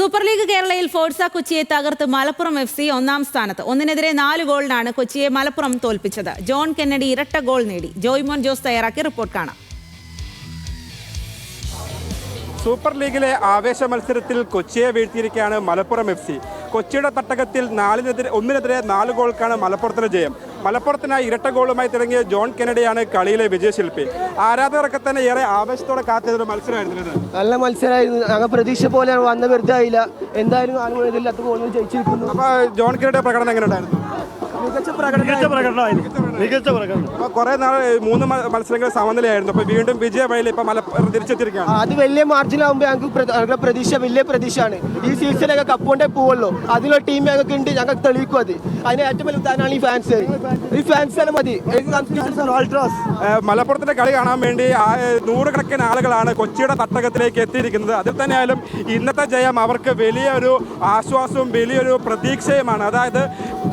Super league കേരളയിൽ Forca കൊച്ചിയെ തകർത്ത് Malappuram FC ഒന്നാം സ്ഥാനത്ത്. 1-4 ഗോളിനാണ് കൊച്ചിയെ മലപ്പുറം തോൽപ്പിച്ചത്. ജോൺ കെന്നഡി ഇരട്ട ഗോൾ നേടി. ജോയ്മോൻ ജോസ് തയ്യാറാക്കി റിപ്പോർട്ട് കാണാം. സൂപ്പർ ലീഗിലെ ആവേശ മത്സരത്തിൽ കൊച്ചിയെ വീഴ്ത്തിയിരിക്കുകയാണ് മലപ്പുറം FC. കൊച്ചിയുടെ തട്ടകത്തിൽ 1-4 ഗോൾക്കാണ് മലപ്പുറത്തിന് ജയം. മലപ്പുറത്തിനായി ഇരട്ട ഗോളുമായി തുടങ്ങിയ ജോൺ കെന്നഡിയാണ് കളിയിലെ വിജയശില്പി. ആരാധകരൊക്കെ തന്നെ ഏറെ ആവേശത്തോടെ കാത്തിരുന്ന മത്സരമായിരുന്നു. നല്ല മത്സരമായിരുന്നു. ഞങ്ങൾ പ്രതീക്ഷ പോലെ വന്ന വെറുതെ ആയില്ല. എന്തായാലും 4 ഗോൾ ജയിച്ചിരിക്കുന്നു. അപ്പോൾ ജോൺ കെന്നഡിയുടെ പ്രകടനം എങ്ങനെ ഉണ്ടായിരുന്നു? മികച്ച പ്രകടനം. കുറെ നാൾ 3 മത്സരങ്ങൾ സമനിലയായിരുന്നു. അപ്പോൾ വീണ്ടും വിജയവഴിയിൽ ഇപ്പോൾ മലപ്പുറം തിരിച്ചെത്തിയിരിക്കുകയാണ്. അത് വലിയ മാർജിനാകുമ്പോൾ ഞങ്ങൾക്ക് പ്രതീക്ഷ വലിയ പ്രതീക്ഷയാണ്. ഈ സീസണൊക്കെ കപ്പുകൊണ്ടേ പോവുള്ളൂ. അതിലുള്ള ടീം ഞങ്ങൾക്ക് ഉണ്ട്. ഞങ്ങൾക്ക് തെളിയിക്കും അത്. അതിന് ഏറ്റവും വലിയ ഉദാഹരണമാണ് ഈ ഫാൻസ് മതി. മലപ്പുറത്തിന്റെ കളി കാണാൻ വേണ്ടി 100 കണക്കിന് ആളുകളാണ് കൊച്ചിയുടെ തട്ടകത്തിലേക്ക് എത്തിയിരിക്കുന്നത്. അതിൽ തന്നെയായാലും ഇന്നത്തെ ജയം അവർക്ക് വലിയൊരു ആശ്വാസവും വലിയൊരു പ്രതീക്ഷയുമാണ്. അതായത്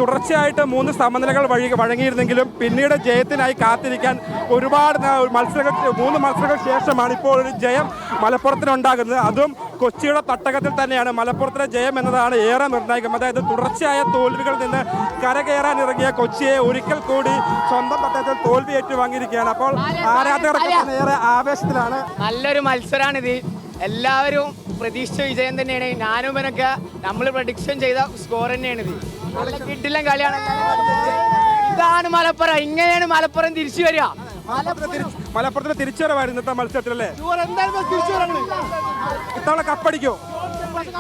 തുടർച്ചയായിട്ട് 3 സമനിലകൾ വഴങ്ങിയിരുന്നെങ്കിലും പിന്നീട് ജയത്തിനായി കാത്തിരിക്കാൻ ഒരുപാട് 3 മത്സരങ്ങൾ ശേഷമാണ് ഇപ്പോൾ ഒരു ജയം മലപ്പുറത്തിനുണ്ടാകുന്നത്. അതും കൊച്ചിയുടെ തട്ടകത്തിൽ തന്നെയാണ്. മലപ്പുറത്തിലെ ജയം എന്നതാണ് ഏറെ നിർണായകം. അതായത് തുടർച്ചയായ തോൽവികളിൽ നിന്ന് കരകയറാൻ ഇറങ്ങിയ കൊച്ചിയെ ഒരിക്കൽ കൂടി സ്വന്തം തട്ടകത്തിൽ തോൽവി ഏറ്റുവാങ്ങിയിരിക്കുകയാണ്. അപ്പോൾ ആരാധകർക്ക് ഏറെ ആവേശത്തിലാണ്. നല്ലൊരു മത്സരമാണിത്. എല്ലാവരും പ്രതീക്ഷിച്ച വിജയം തന്നെയാണ്. ഞാനും ഇവനൊക്കെ നമ്മൾ പ്രഡിക്ഷൻ ചെയ്ത സ്കോർ തന്നെയാണിത്. നല്ല കിട്ടില്ല കളിയാണ്. ഇതാണ് മലപ്പുറം. ഇങ്ങനെയാണ് മലപ്പുറം തിരിച്ചു വരിക. മലപ്പുറത്തിന് തിരിച്ചുവരവായിരുന്നു ഇന്നത്തെ മത്സരത്തിലല്ലേ? ഇത്തവണ കപ്പടിക്കോ?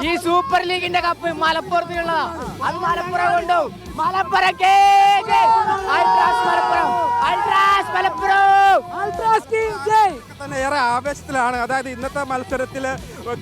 ഈ സൂപ്പർ ലീഗിന്റെ കപ്പ് മലപ്പുറത്തിനുള്ളതാ. അത് മലപ്പുറം കൊണ്ടുപോകും. തന്നെ ഏറെ ആവേശത്തിലാണ്. അതായത് ഇന്നത്തെ മത്സരത്തിൽ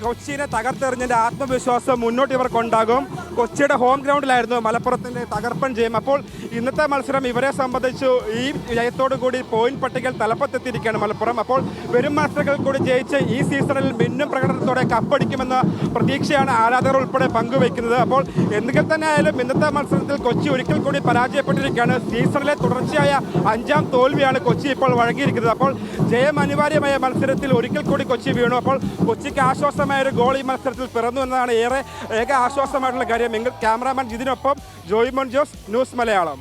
കൊച്ചിനെ തകർത്തെറിഞ്ഞതിന്റെ ആത്മവിശ്വാസം മുന്നോട്ട് ഇവർക്കുണ്ടാകും. കൊച്ചിയുടെ ഹോം ഗ്രൗണ്ടിലായിരുന്നു മലപ്പുറത്തിന്റെ തകർപ്പൻ ജയം. അപ്പോൾ ഇന്നത്തെ മത്സരം ഇവരെ സംബന്ധിച്ചു ഈ ജയത്തോടു കൂടി പോയിന്റ് പട്ടികയിൽ തലപ്പത്തെത്തിയിരിക്കുകയാണ് മലപ്പുറം. അപ്പോൾ വരും മത്സരങ്ങൾ കൂടി ജയിച്ച് ഈ സീസണിൽ മിന്നും പ്രകടനത്തോടെ കപ്പടിക്കുമെന്ന പ്രതീക്ഷയാണ് ആരാധകർ ഉൾപ്പെടെ പങ്കുവയ്ക്കുന്നത്. അപ്പോൾ എന്തെങ്കിലും തന്നെ ആയാലും ഇന്നത്തെ മത്സരത്തിൽ കൊച്ചി ഒരിക്കൽ കൂടി പരാജയപ്പെട്ടിരിക്കുകയാണ്. സീസണിലെ തുടർച്ചയായ 5ാം തോൽവിയാണ് കൊച്ചി ഇപ്പോൾ വഴങ്ങിയിരിക്കുന്നത്. അപ്പോൾ ജയം അനിവാര്യമായ മത്സരത്തിൽ ഒരിക്കൽ കൂടി കൊച്ചി വീണു. അപ്പോൾ കൊച്ചിക്ക് ആശ്വാസമായ ഒരു ഗോൾ ഈ മത്സരത്തിൽ പിറന്നു എന്നതാണ് ഏക ആശ്വാസമായിട്ടുള്ള കാര്യം. ക്യാമറാമാൻ ജിതിനൊപ്പം ജോയ്മോൻ ജോസ്, ന്യൂസ് മലയാളം.